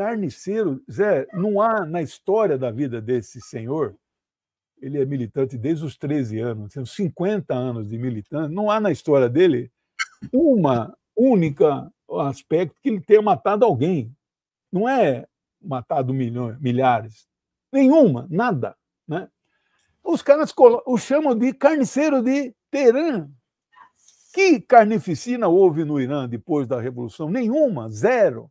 carniceiro, Zé, não há na história da vida desse senhor, ele é militante desde os 13 anos, tem 50 anos de militante, não há na história dele uma única aspecto que ele tenha matado alguém. Não é matado milhões, milhares. Nenhuma, nada. Né? Os caras o chamam de carniceiro de Teherã. Que carnificina houve no Irã depois da Revolução? Nenhuma, zero.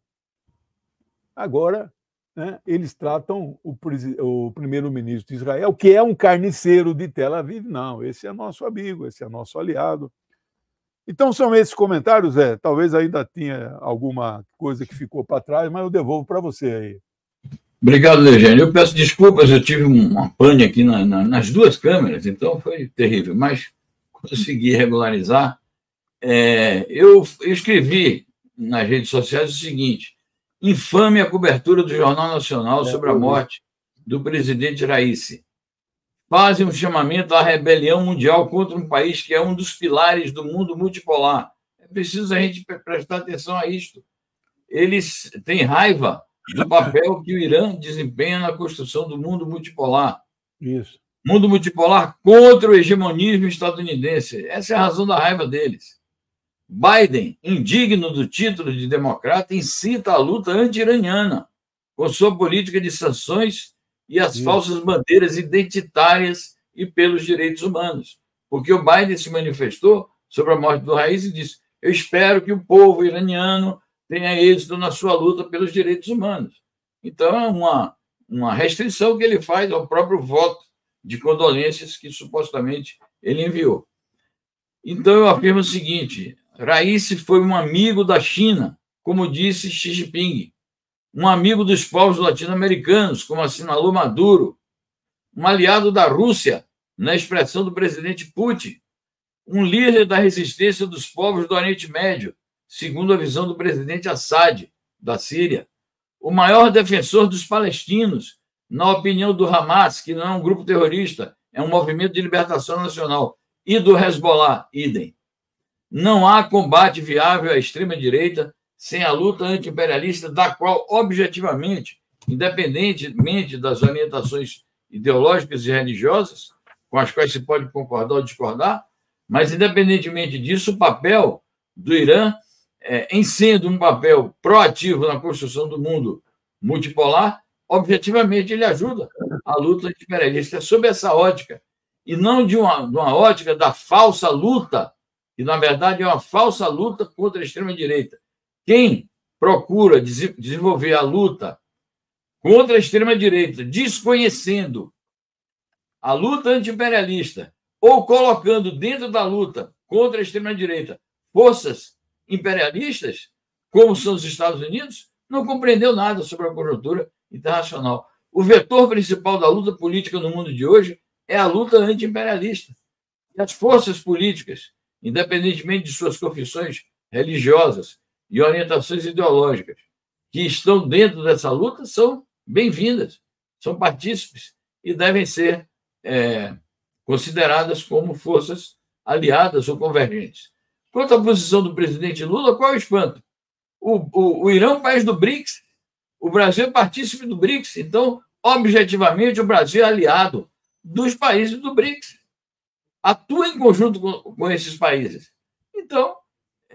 Agora, né, eles tratam o primeiro-ministro de Israel, que é um carniceiro de Tel Aviv. Não, esse é nosso amigo, esse é nosso aliado. Então, são esses comentários, Zé. Talvez ainda tinha alguma coisa que ficou para trás, mas eu devolvo para você aí. Obrigado, Eugênio. Eu peço desculpas, eu tive uma pane aqui nas duas câmeras, então foi terrível, mas consegui regularizar. Eu escrevi nas redes sociais o seguinte: infame a cobertura do Jornal Nacional sobre a morte do presidente Raisi. Fazem um chamamento à rebelião mundial contra um país que é um dos pilares do mundo multipolar. É preciso a gente prestar atenção a isto. Eles têm raiva do papel que o Irã desempenha na construção do mundo multipolar. Isso. Mundo multipolar contra o hegemonismo estadunidense. Essa é a razão da raiva deles. Biden, indigno do título de democrata, incita a luta anti-iraniana com sua política de sanções e as falsas bandeiras identitárias e pelos direitos humanos. Porque o Biden se manifestou sobre a morte do Raisi e disse: eu espero que o povo iraniano tenha êxito na sua luta pelos direitos humanos. Então, é uma restrição que ele faz ao próprio voto de condolências que supostamente ele enviou. Então, eu afirmo o seguinte: Raisi foi um amigo da China, como disse Xi Jinping, um amigo dos povos latino-americanos, como assinalou Maduro, um aliado da Rússia, na expressão do presidente Putin, um líder da resistência dos povos do Oriente Médio, segundo a visão do presidente Assad, da Síria, o maior defensor dos palestinos, na opinião do Hamas, que não é um grupo terrorista, é um movimento de libertação nacional, e do Hezbollah, idem. Não há combate viável à extrema-direita sem a luta anti-imperialista, da qual, objetivamente, independentemente das orientações ideológicas e religiosas, com as quais se pode concordar ou discordar, mas, independentemente disso, o papel do Irã, em sendo um papel proativo na construção do mundo multipolar, objetivamente ele ajuda a luta anti-imperialista. É sob essa ótica, e não de uma ótica da falsa luta, que, na verdade, é uma falsa luta contra a extrema-direita. Quem procura desenvolver a luta contra a extrema-direita, desconhecendo a luta anti-imperialista ou colocando dentro da luta contra a extrema-direita forças imperialistas, como são os Estados Unidos, não compreendeu nada sobre a conjuntura internacional. O vetor principal da luta política no mundo de hoje é a luta anti-imperialista. E as forças políticas, independentemente de suas confissões religiosas e orientações ideológicas, que estão dentro dessa luta, são bem-vindas, são partícipes e devem ser consideradas como forças aliadas ou convergentes. Quanto à posição do presidente Lula, qual é o espanto? O Irã é um país do BRICS, o Brasil é partícipe do BRICS, então, objetivamente, o Brasil é aliado dos países do BRICS, atua em conjunto com esses países. Então,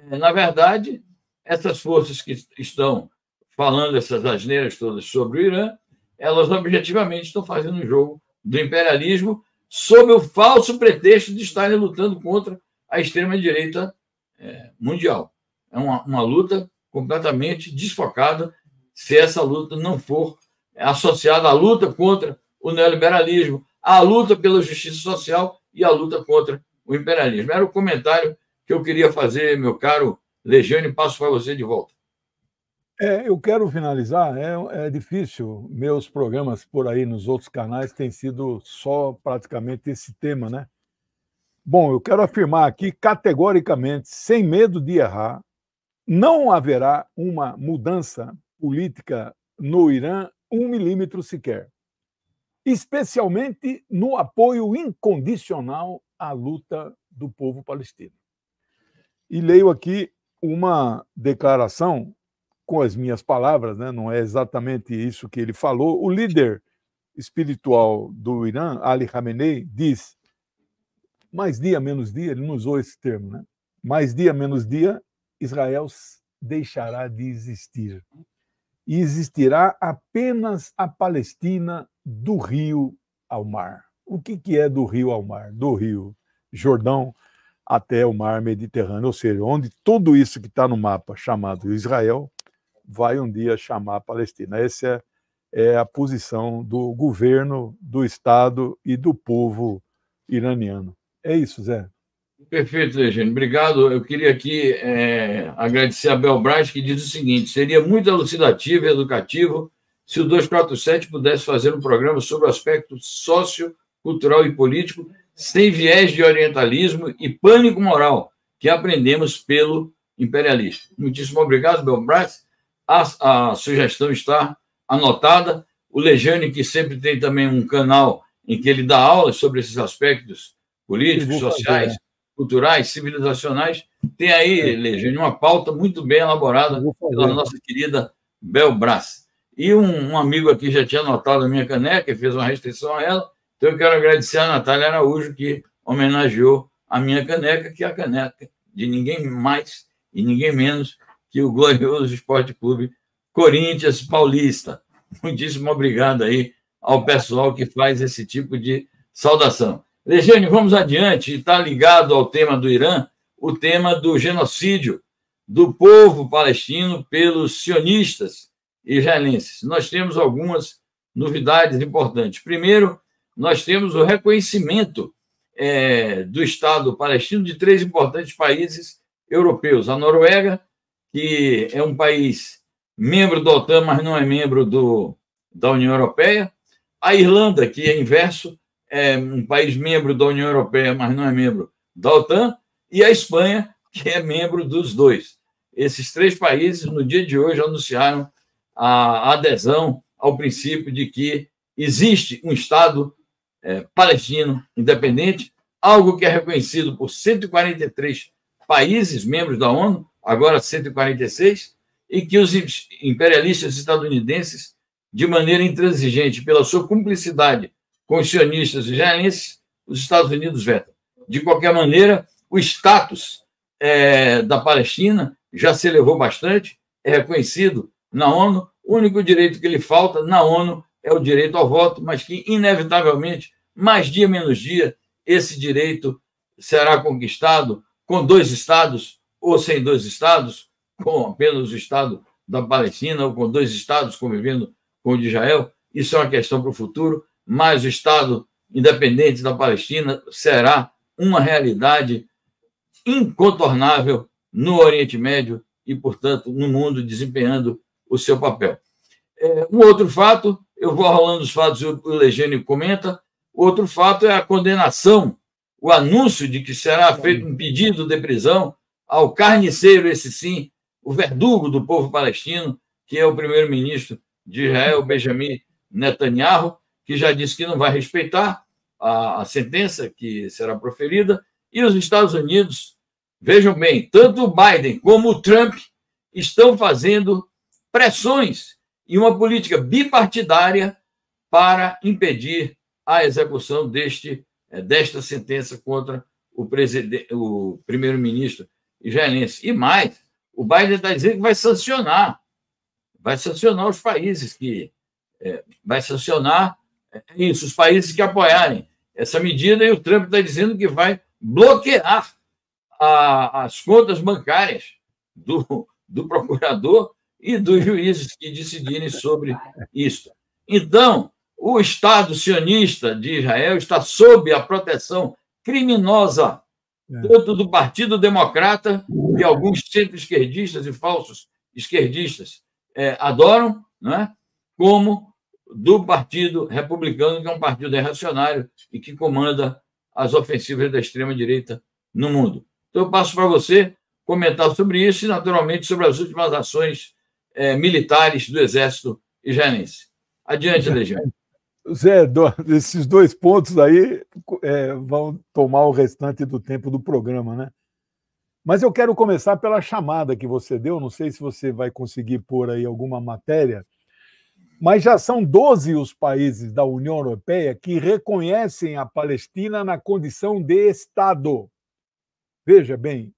na verdade, essas forças que estão falando essas asneiras todas sobre o Irã, elas objetivamente estão fazendo um jogo do imperialismo sob o falso pretexto de estarem lutando contra a extrema-direita mundial. É uma luta completamente desfocada se essa luta não for associada à luta contra o neoliberalismo, à luta pela justiça social e à luta contra o imperialismo. Era o comentário que eu queria fazer, meu caro Legiane, passo para você de volta. Eu quero finalizar, é difícil, meus programas por aí nos outros canais têm sido só praticamente esse tema, né? Bom, eu quero afirmar aqui categoricamente, sem medo de errar, não haverá uma mudança política no Irã 1 milímetro sequer, especialmente no apoio incondicional à luta do povo palestino. E leio aqui uma declaração com as minhas palavras, né? Não é exatamente isso que ele falou, o líder espiritual do Irã, Ali Khamenei, diz: mais dia, menos dia, ele não usou esse termo, né? Mais dia, menos dia, Israel deixará de existir. E existirá apenas a Palestina do rio ao mar. O que é do rio ao mar? Do rio Jordão até o mar Mediterrâneo, ou seja, onde tudo isso que está no mapa chamado Israel vai um dia chamar a Palestina. Essa é a posição do governo, do Estado e do povo iraniano. É isso, Zé. Perfeito, Legênio. Obrigado. Eu queria aqui agradecer a Bel Braz, que diz o seguinte: seria muito elucidativo e educativo se o 247 pudesse fazer um programa sobre o aspecto sociocultural e político, sem viés de orientalismo e pânico moral, que aprendemos pelo imperialista. Muitíssimo obrigado, Bel Braz. A sugestão está anotada. O Legênio, que sempre tem também um canal em que ele dá aulas sobre esses aspectos políticos, sociais, culturais, civilizacionais, tem aí, Legênio, uma pauta muito bem elaborada pela nossa querida Bel Braz. E um amigo aqui já tinha anotado a minha caneca e fez uma restrição a ela, então eu quero agradecer a Natália Araújo, que homenageou a minha caneca, que é a caneca de ninguém mais e ninguém menos que o glorioso Esporte Clube Corinthians Paulista. Muitíssimo obrigado aí ao pessoal que faz esse tipo de saudação. Legênio, vamos adiante. Está ligado ao tema do Irã, o tema do genocídio do povo palestino pelos sionistas israelenses. Nós temos algumas novidades importantes. Primeiro, nós temos o reconhecimento do Estado palestino de 3 importantes países europeus. A Noruega, que é um país membro da OTAN, mas não é membro da União Europeia. A Irlanda, que é inverso, é um país membro da União Europeia, mas não é membro da OTAN. E a Espanha, que é membro dos dois. Esses 3 países, no dia de hoje, anunciaram a adesão ao princípio de que existe um Estado palestino independente, algo que é reconhecido por 143 países membros da ONU, agora 146, e que os imperialistas estadunidenses, de maneira intransigente, pela sua cumplicidade com os sionistas israelenses, os Estados Unidos vetam. De qualquer maneira, o status da Palestina já se elevou bastante, é reconhecido na ONU. O único direito que lhe falta na ONU é o direito ao voto, mas que, inevitavelmente, mais dia menos dia, esse direito será conquistado com 2 estados ou sem 2 estados, com apenas o Estado da Palestina ou com 2 estados convivendo com o de Israel. Isso é uma questão para o futuro, mas o Estado independente da Palestina será uma realidade incontornável no Oriente Médio e, portanto, no mundo, desempenhando o seu papel. Um outro fato, eu vou rolando os fatos e o Legênio comenta, outro fato é a condenação, o anúncio de que será feito um pedido de prisão ao carniceiro, esse sim, o verdugo do povo palestino, que é o primeiro-ministro de Israel, Benjamin Netanyahu, que já disse que não vai respeitar a sentença que será proferida, e os Estados Unidos, vejam bem, tanto o Biden como o Trump estão fazendo pressões e uma política bipartidária para impedir a execução desta sentença contra o primeiro-ministro israelense. E mais, o Biden está dizendo que vai sancionar os países vai sancionar os países que apoiarem essa medida, e o Trump está dizendo que vai bloquear as contas bancárias do procurador e dos juízes que decidirem sobre isso. Então, o Estado sionista de Israel está sob a proteção criminosa tanto do Partido Democrata, que alguns centro-esquerdistas e falsos esquerdistas adoram, né, como do Partido Republicano, que é um partido reacionário e que comanda as ofensivas da extrema-direita no mundo. Então, eu passo para você comentar sobre isso e, naturalmente, sobre as últimas ações militares do Exército israelense. Adiante, Legênio. Zé, esses 2 pontos aí vão tomar o restante do tempo do programa, né? Mas eu quero começar pela chamada que você deu, não sei se você vai conseguir pôr aí alguma matéria, mas já são 12 os países da União Europeia que reconhecem a Palestina na condição de Estado. Veja bem,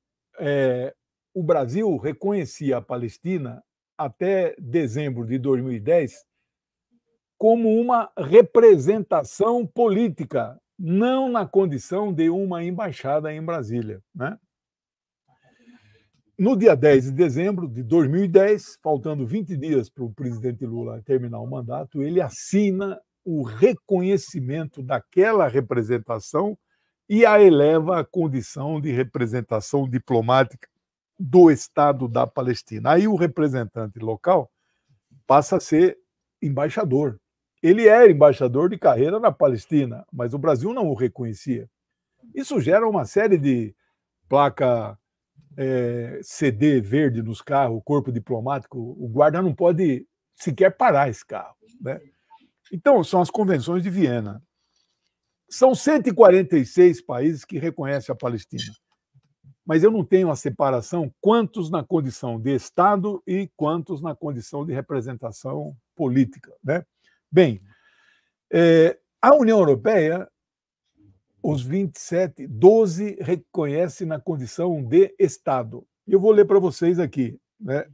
o Brasil reconhecia a Palestina até dezembro de 2010 como uma representação política, não na condição de uma embaixada em Brasília, né? No dia 10 de dezembro de 2010, faltando 20 dias para o presidente Lula terminar o mandato, ele assina o reconhecimento daquela representação e a eleva à condição de representação diplomática do Estado da Palestina. Aí o representante local passa a ser embaixador. Ele era embaixador de carreira na Palestina, mas o Brasil não o reconhecia. Isso gera uma série de placa CD verde nos carros, o corpo diplomático, o guarda não pode sequer parar esse carro, né? Então, são as convenções de Viena. São 146 países que reconhecem a Palestina. Mas eu não tenho a separação quantos na condição de Estado e quantos na condição de representação política, né? Bem, a União Europeia, os 27, 12 reconhecem na condição de Estado. Eu vou ler para vocês aqui, né?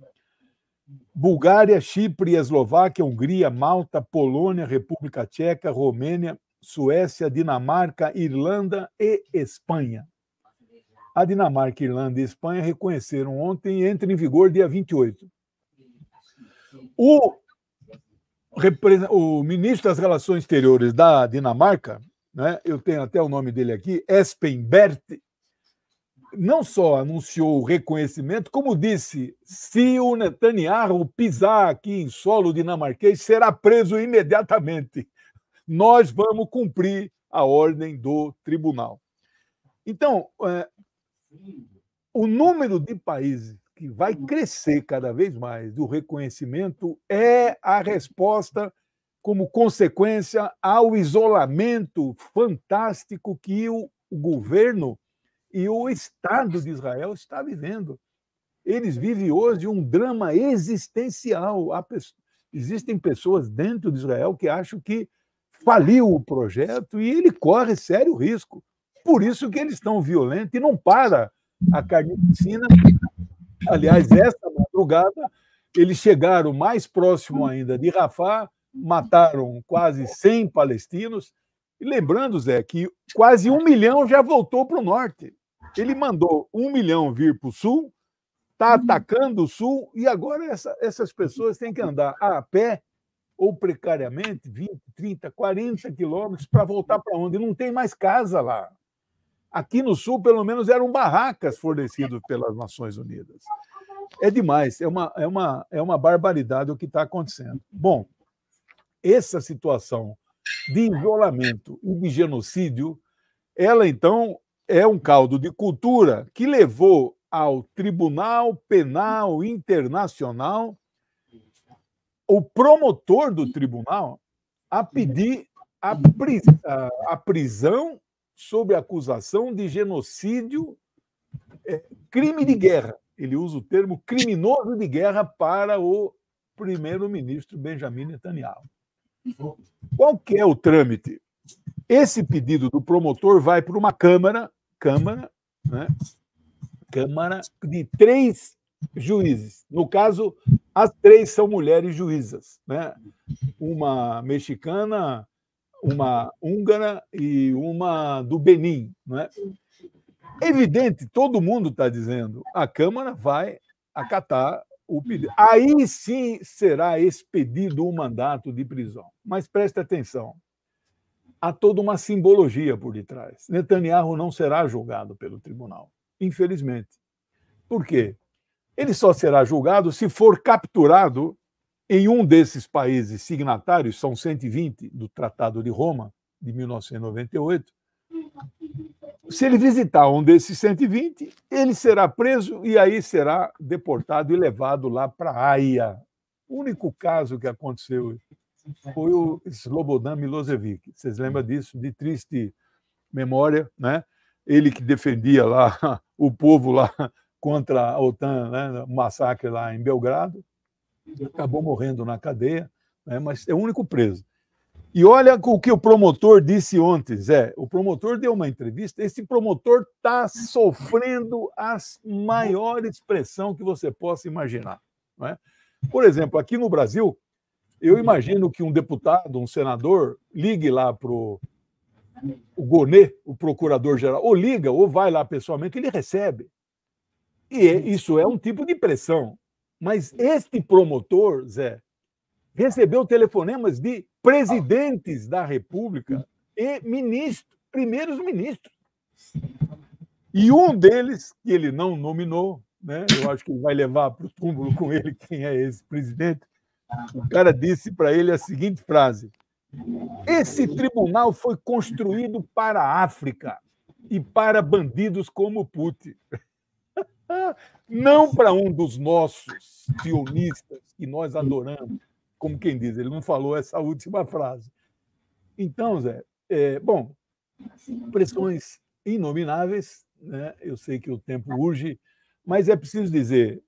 Bulgária, Chipre, Eslováquia, Hungria, Malta, Polônia, República Tcheca, Romênia, Suécia, Dinamarca, Irlanda e Espanha. A Dinamarca, Irlanda e Espanha reconheceram ontem e entra em vigor dia 28. O ministro das Relações Exteriores da Dinamarca, né, eu tenho até o nome dele aqui, Espen Barth, não só anunciou o reconhecimento, como disse, se o Netanyahu pisar aqui em solo dinamarquês, será preso imediatamente. Nós vamos cumprir a ordem do tribunal. Então, o número de países que vai crescer cada vez mais do reconhecimento é a resposta como consequência ao isolamento fantástico que o governo e o Estado de Israel está vivendo. Eles vivem hoje um drama existencial. Existem pessoas dentro de Israel que acham que faliu o projeto e ele corre sério risco. Por isso que eles estão violentos e não para a carnificina. Aliás, essa madrugada, eles chegaram mais próximo ainda de Rafah, mataram quase 100 palestinos. E lembrando, Zé, que quase 1 milhão já voltou para o norte. Ele mandou 1 milhão vir para o sul, está atacando o sul, e agora essas pessoas têm que andar a pé ou precariamente 20, 30, 40 quilômetros para voltar para onde? Não tem mais casa lá. Aqui no sul, pelo menos, eram barracas fornecidas pelas Nações Unidas. É demais, é uma barbaridade o que está acontecendo. Bom, essa situação de isolamento e de genocídio, ela, então, é um caldo de cultura que levou ao Tribunal Penal Internacional o promotor do tribunal a pedir a prisão sob acusação de genocídio, crime de guerra. Ele usa o termo criminoso de guerra para o primeiro-ministro Benjamin Netanyahu. Qual que é o trâmite? Esse pedido do promotor vai para uma câmara, né? Câmara de 3 juízes. No caso, as 3 são mulheres juízas, né? Uma mexicana, uma húngara e uma do Benin, não é? Evidente, todo mundo está dizendo, a Câmara vai acatar o pedido. Aí sim será expedido o mandato de prisão. Mas preste atenção, há toda uma simbologia por detrás. Netanyahu não será julgado pelo tribunal, infelizmente. Por quê? Ele só será julgado se for capturado em um desses países signatários, são 120 do Tratado de Roma, de 1998. Se ele visitar um desses 120, ele será preso e aí será deportado e levado lá para a Haia. O único caso que aconteceu foi o Slobodan Milosevic. Vocês lembram disso? De triste memória, né? Ele que defendia lá o povo lá contra a OTAN, né, um massacre lá em Belgrado, acabou morrendo na cadeia, né, mas é o único preso. E olha o que o promotor disse ontem, Zé. O promotor deu uma entrevista. Esse promotor está sofrendo a maior expressão que você possa imaginar. Não é? Por exemplo, aqui no Brasil, eu imagino que um deputado, um senador, ligue lá para o Gonê, o procurador-geral, ou liga, ou vai lá pessoalmente, ele recebe. E isso é um tipo de pressão. Mas este promotor, Zé, recebeu telefonemas de presidentes da República e primeiros ministros. E um deles, que ele não nominou, né, eu acho que ele vai levar para o túmulo com ele quem é esse presidente, o cara disse para ele a seguinte frase: esse tribunal foi construído para a África e para bandidos como Putin. Não para um dos nossos sionistas que nós adoramos, como quem diz, ele não falou essa última frase. Então, Zé, bom, pressões inomináveis, né? Eu sei que o tempo urge, mas é preciso dizer,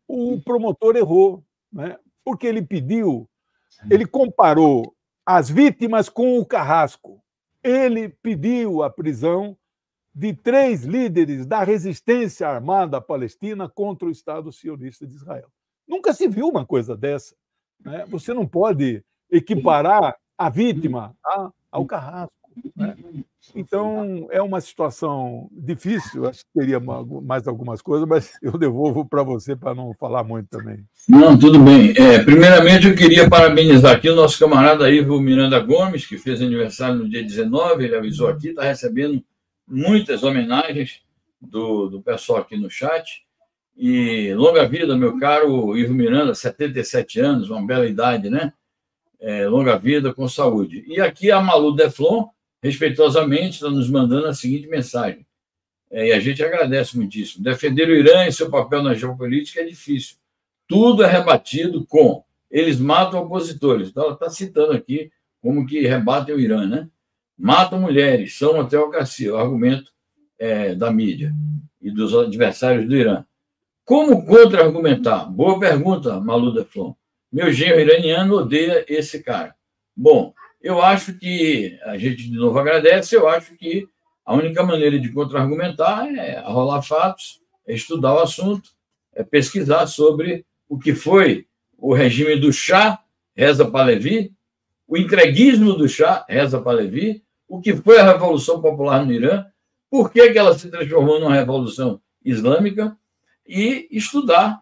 o promotor errou, né? Porque ele comparou as vítimas com o carrasco. Ele pediu a prisão de 3 líderes da resistência armada palestina contra o Estado sionista de Israel. Nunca se viu uma coisa dessa. Né? Você não pode equiparar a vítima ao carrasco. Né? Então, é uma situação difícil. Acho que teria mais algumas coisas, mas eu devolvo para você para não falar muito também. Não, tudo bem. Primeiramente, eu queria parabenizar aqui o nosso camarada Ivo Miranda Gomes, que fez aniversário no dia 19, ele avisou aqui, está recebendo muitas homenagens do pessoal aqui no chat. E longa vida, meu caro Ivo Miranda, 77 anos, uma bela idade, né? Longa vida com saúde. E aqui a Malu Deflon, respeitosamente, está nos mandando a seguinte mensagem. E a gente agradece muitíssimo. Defender o Irã e seu papel na geopolítica é difícil. Tudo é rebatido com eles matam opositores. Então, ela está citando aqui como que rebatem o Irã, né? Matam mulheres, são uma teocracia, o argumento da mídia e dos adversários do Irã. Como contra-argumentar? Boa pergunta, Malu Deflon. Meu genro iraniano odeia esse cara. Bom, eu acho que, a gente de novo agradece, eu acho que a única maneira de contra-argumentar é arrolar fatos, é estudar o assunto, é pesquisar sobre o que foi o regime do Shah, Reza Pahlavi, o entreguismo do Shah, Reza Pahlavi, o que foi a Revolução Popular no Irã, por que ela se transformou numa revolução islâmica, e estudar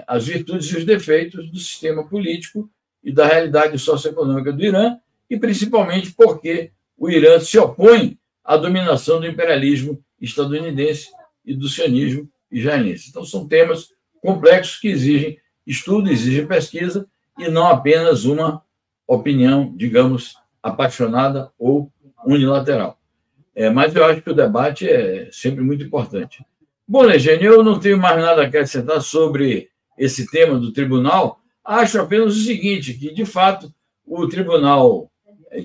as virtudes e os defeitos do sistema político e da realidade socioeconômica do Irã, e principalmente porque o Irã se opõe à dominação do imperialismo estadunidense e do sionismo israelense. Então, são temas complexos que exigem estudo, exigem pesquisa, e não apenas uma opinião, digamos, apaixonada ou unilateral. Mas eu acho que o debate é sempre muito importante. Bom, Legênio, eu não tenho mais nada a acrescentar sobre esse tema do tribunal. Acho apenas o seguinte, que, de fato, o Tribunal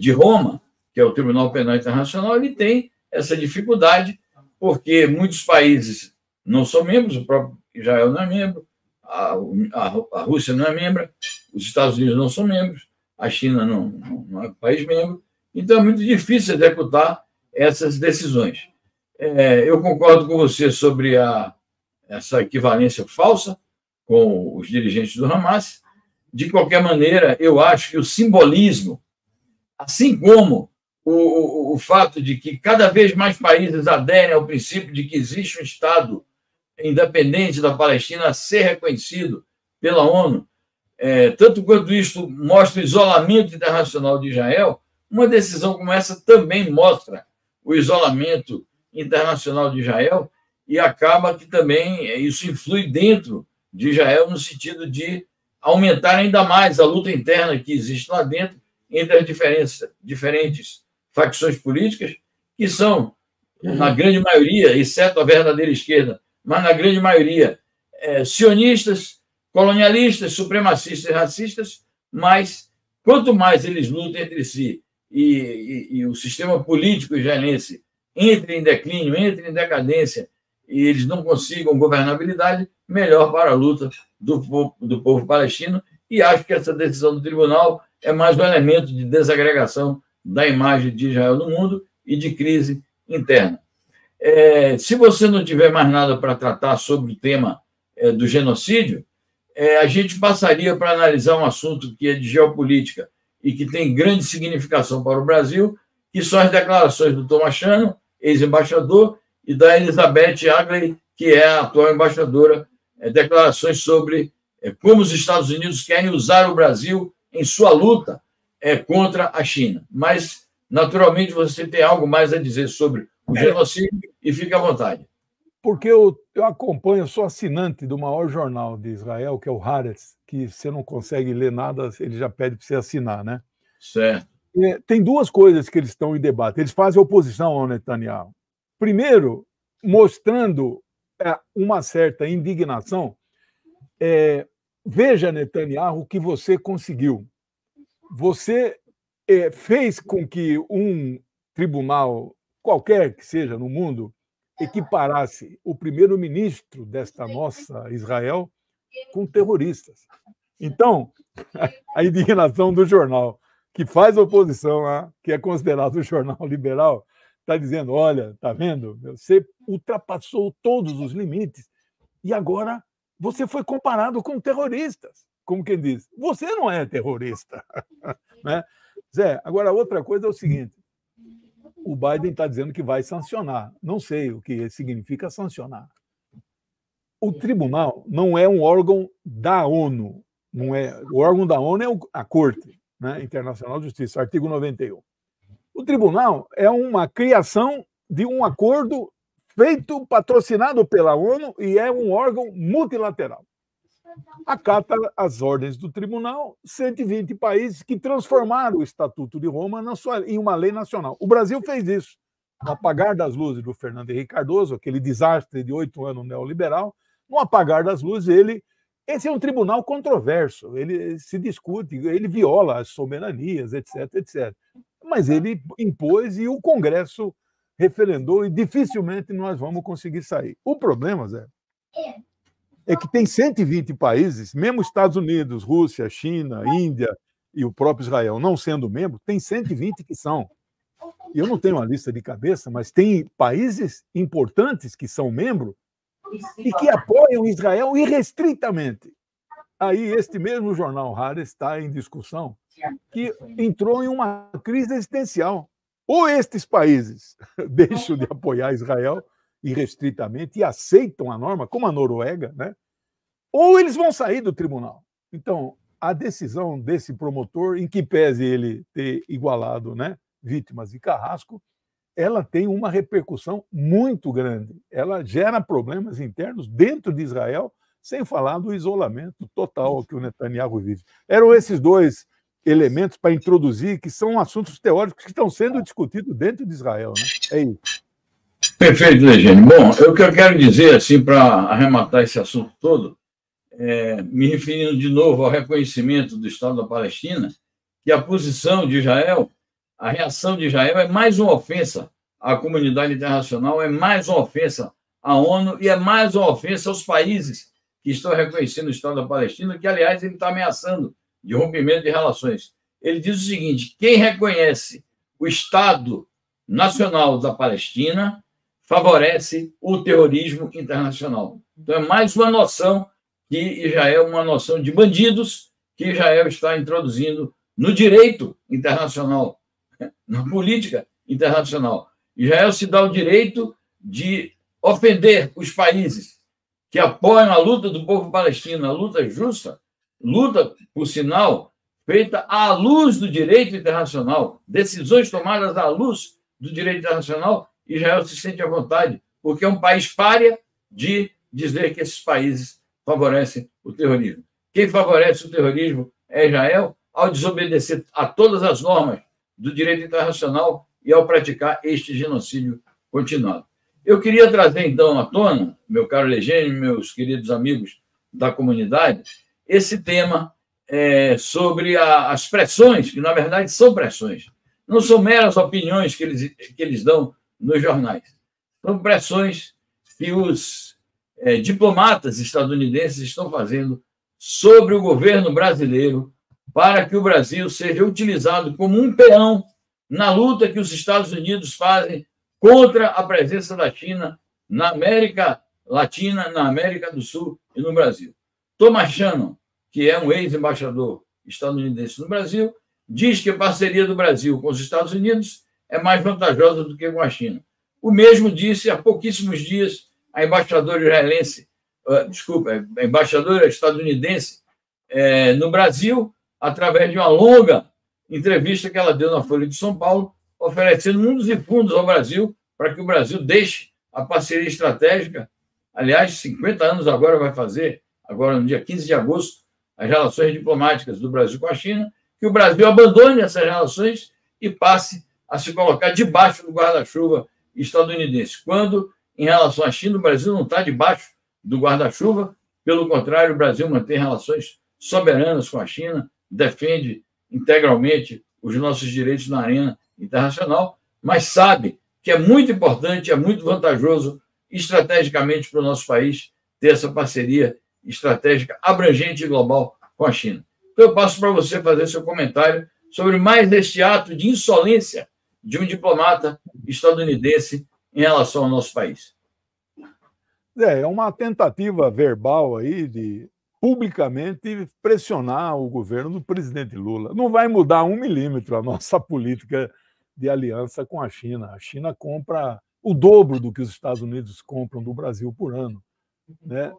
de Roma, que é o Tribunal Penal Internacional, ele tem essa dificuldade, porque muitos países não são membros, o próprio Israel não é membro, a Rússia não é membro, os Estados Unidos não são membros, a China não é país membro, então é muito difícil executar essas decisões. Eu concordo com você sobre essa equivalência falsa com os dirigentes do Hamas. De qualquer maneira, eu acho que o simbolismo, assim como o fato de que cada vez mais países aderem ao princípio de que existe um Estado independente da Palestina a ser reconhecido pela ONU, tanto quanto isto mostra o isolamento internacional de Israel, uma decisão como essa também mostra o isolamento internacional de Israel, e acaba que também isso influi dentro de Israel no sentido de aumentar ainda mais a luta interna que existe lá dentro entre as diferentes facções políticas, que são, na grande maioria, exceto a verdadeira esquerda, mas na grande maioria, sionistas, colonialistas, supremacistas e racistas, mas quanto mais eles lutam entre si e o sistema político israelense entre em declínio, entre em decadência e eles não consigam governabilidade, melhor para a luta do povo palestino. E acho que essa decisão do tribunal é mais um elemento de desagregação da imagem de Israel no mundo e de crise interna. Se você não tiver mais nada para tratar sobre o tema do genocídio, a gente passaria para analisar um assunto que é de geopolítica e que tem grande significação para o Brasil, que são as declarações do Thomas Shannon, ex-embaixador, e da Elizabeth Agley, que é a atual embaixadora, declarações sobre como os Estados Unidos querem usar o Brasil em sua luta contra a China. Mas, naturalmente, você tem algo mais a dizer sobre o genocídio e fique à vontade. Porque eu acompanho, sou assinante do maior jornal de Israel, que é o Haaretz, que você não consegue ler nada, ele já pede para você assinar, né? Certo. Tem duas coisas que eles estão em debate. Eles fazem oposição ao Netanyahu. Primeiro, mostrando uma certa indignação. Veja, Netanyahu, o que você conseguiu. Você fez com que um tribunal, qualquer que seja no mundo, equiparasse o primeiro-ministro desta nossa Israel com terroristas. Então, a indignação do jornal, que faz oposição, que é considerado o jornal liberal, está dizendo, olha, está vendo? Você ultrapassou todos os limites e agora você foi comparado com terroristas. Como quem diz, você não é terrorista. Né? Zé, agora outra coisa é o seguinte, o Biden está dizendo que vai sancionar. Não sei o que significa sancionar. O tribunal não é um órgão da ONU. Não é, o órgão da ONU é a Corte, né, Internacional de Justiça, artigo 91. O tribunal é uma criação de um acordo feito, patrocinado pela ONU, e é um órgão multilateral. Acata as ordens do tribunal 120 países que transformaram o Estatuto de Roma em uma lei nacional. O Brasil fez isso. No apagar das luzes do Fernando Henrique Cardoso, aquele desastre de 8 anos neoliberal, no apagar das luzes, esse é um tribunal controverso, ele se discute, ele viola as soberanias, etc, etc. Mas ele impôs e o Congresso referendou e dificilmente nós vamos conseguir sair. O problema, Zé, é que tem 120 países, mesmo Estados Unidos, Rússia, China, Índia e o próprio Israel não sendo membro, tem 120 que são. Eu não tenho uma lista de cabeça, mas tem países importantes que são membros e que apoiam Israel irrestritamente. Aí este mesmo jornal Haaretz está em discussão que entrou em uma crise existencial. Ou estes países deixam de apoiar Israel irrestritamente e aceitam a norma, como a Noruega, né? Ou eles vão sair do tribunal. Então, a decisão desse promotor, em que pese ele ter igualado, né, vítimas de Carrasco, ela tem uma repercussão muito grande. Ela gera problemas internos dentro de Israel, sem falar do isolamento total que o Netanyahu vive. Eram esses dois elementos para introduzir, que são assuntos teóricos que estão sendo discutidos dentro de Israel, né? É isso. Perfeito, Legênio. Bom, o que eu quero dizer, assim, para arrematar esse assunto todo, me referindo de novo ao reconhecimento do Estado da Palestina, que a posição de Israel, a reação de Israel é mais uma ofensa à comunidade internacional, é mais uma ofensa à ONU e é mais uma ofensa aos países que estão reconhecendo o Estado da Palestina, que, aliás, ele está ameaçando de rompimento de relações. Ele diz o seguinte: quem reconhece o Estado Nacional da Palestina favorece o terrorismo internacional. Então, é mais uma noção que Israel, uma noção de bandidos que Israel está introduzindo no direito internacional, na política internacional. Israel se dá o direito de ofender os países que apoiam a luta do povo palestino, a luta justa, luta, por sinal, feita à luz do direito internacional, decisões tomadas à luz do direito internacional. Israel se sente à vontade, porque é um país pária de dizer que esses países favorecem o terrorismo. Quem favorece o terrorismo é Israel, ao desobedecer a todas as normas do direito internacional e ao praticar este genocídio continuado. Eu queria trazer, então, à tona, meu caro Legênio, meus queridos amigos da comunidade, esse tema sobre as pressões, que, na verdade, são pressões. Não são meras opiniões que eles dão nos jornais. São pressões que os diplomatas estadunidenses estão fazendo sobre o governo brasileiro para que o Brasil seja utilizado como um peão na luta que os Estados Unidos fazem contra a presença da China na América Latina, na América do Sul e no Brasil. Thomas Shannon, que é um ex-embaixador estadunidense no Brasil, diz que a parceria do Brasil com os Estados Unidos é mais vantajosa do que com a China. O mesmo disse há pouquíssimos dias a embaixadora israelense, a embaixadora estadunidense no Brasil, através de uma longa entrevista que ela deu na Folha de São Paulo, oferecendo mundos e fundos ao Brasil para que o Brasil deixe a parceria estratégica. Aliás, 50 anos agora vai fazer, agora no dia 15 de agosto, as relações diplomáticas do Brasil com a China, que o Brasil abandone essas relações e passe a se colocar debaixo do guarda-chuva estadunidense. Quando, em relação à China, o Brasil não está debaixo do guarda-chuva, pelo contrário, o Brasil mantém relações soberanas com a China, defende integralmente os nossos direitos na arena internacional, mas sabe que é muito importante, é muito vantajoso estrategicamente para o nosso país ter essa parceria estratégica abrangente e global com a China. Então, eu passo para você fazer seu comentário sobre mais este ato de insolência de um diplomata estadunidense em relação ao nosso país. É uma tentativa verbal aí de publicamente pressionar o governo do presidente Lula. Não vai mudar 1 milímetro a nossa política de aliança com a China. A China compra o dobro do que os Estados Unidos compram do Brasil por ano, né?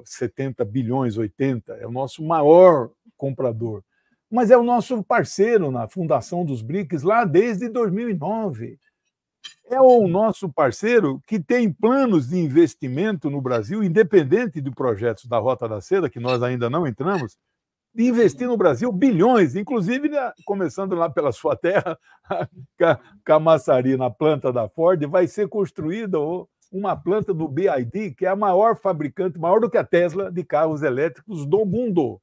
70 bilhões, 80, é o nosso maior comprador. Mas é o nosso parceiro na fundação dos BRICS lá desde 2009. É o nosso parceiro que tem planos de investimento no Brasil, independente de projetos da Rota da Seda, que nós ainda não entramos, de investir no Brasil bilhões, inclusive começando lá pela sua terra, Camaçari, na planta da Ford, vai ser construída uma planta do BYD, que é a maior fabricante, maior do que a Tesla, de carros elétricos do mundo.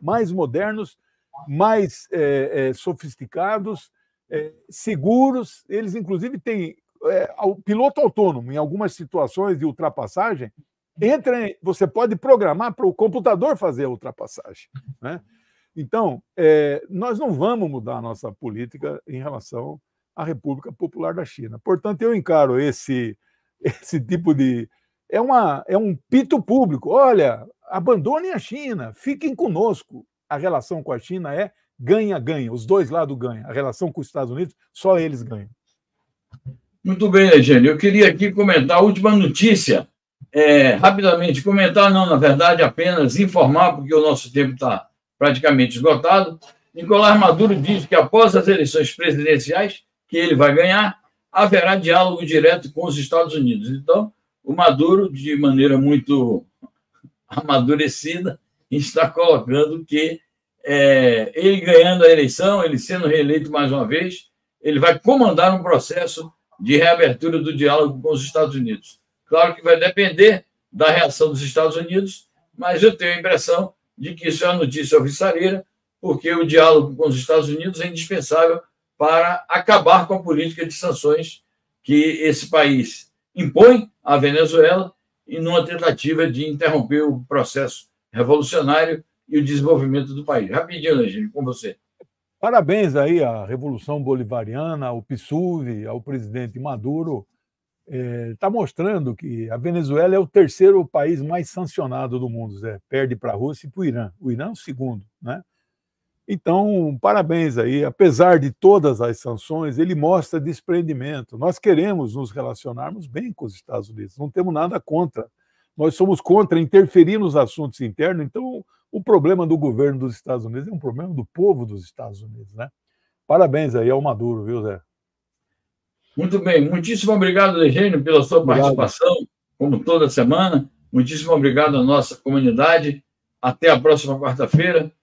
Mais modernos, mais sofisticados, seguros. Eles, inclusive, têm o piloto autônomo em algumas situações de ultrapassagem. Você pode programar para o computador fazer a ultrapassagem, né? Então, nós não vamos mudar a nossa política em relação à República Popular da China. Portanto, eu encaro esse tipo de... É um pito público. Olha, abandonem a China, fiquem conosco. A relação com a China é ganha-ganha, os dois lados ganham. A relação com os Estados Unidos, só eles ganham. Muito bem, Eugênio. Eu queria aqui comentar a última notícia. Rapidamente, comentar não, na verdade, apenas informar, porque o nosso tempo está praticamente esgotado. Nicolás Maduro diz que após as eleições presidenciais, que ele vai ganhar, haverá diálogo direto com os Estados Unidos. Então, o Maduro, de maneira muito amadurecida, está colocando que ele ganhando a eleição, ele sendo reeleito mais uma vez, ele vai comandar um processo de reabertura do diálogo com os Estados Unidos. Claro que vai depender da reação dos Estados Unidos, mas eu tenho a impressão de que isso é uma notícia alvissareira, porque o diálogo com os Estados Unidos é indispensável para acabar com a política de sanções que esse país impõe à Venezuela e numa tentativa de interromper o processo revolucionário e o desenvolvimento do país. Rapidinho, Legírio, com você. Parabéns aí à Revolução Bolivariana, ao PSUV, ao presidente Maduro. Está mostrando que a Venezuela é o terceiro país mais sancionado do mundo, Zé. Perde para a Rússia e para o Irã. O Irã é o segundo, né? Então, parabéns aí. Apesar de todas as sanções, ele mostra desprendimento. Nós queremos nos relacionarmos bem com os Estados Unidos, não temos nada contra. Nós somos contra interferir nos assuntos internos, então o problema do governo dos Estados Unidos é um problema do povo dos Estados Unidos, né? Parabéns aí ao Maduro, viu, Zé? Muito bem. Muitíssimo obrigado, Eugênio, pela sua participação, como toda semana. Muitíssimo obrigado à nossa comunidade. Até a próxima quarta-feira.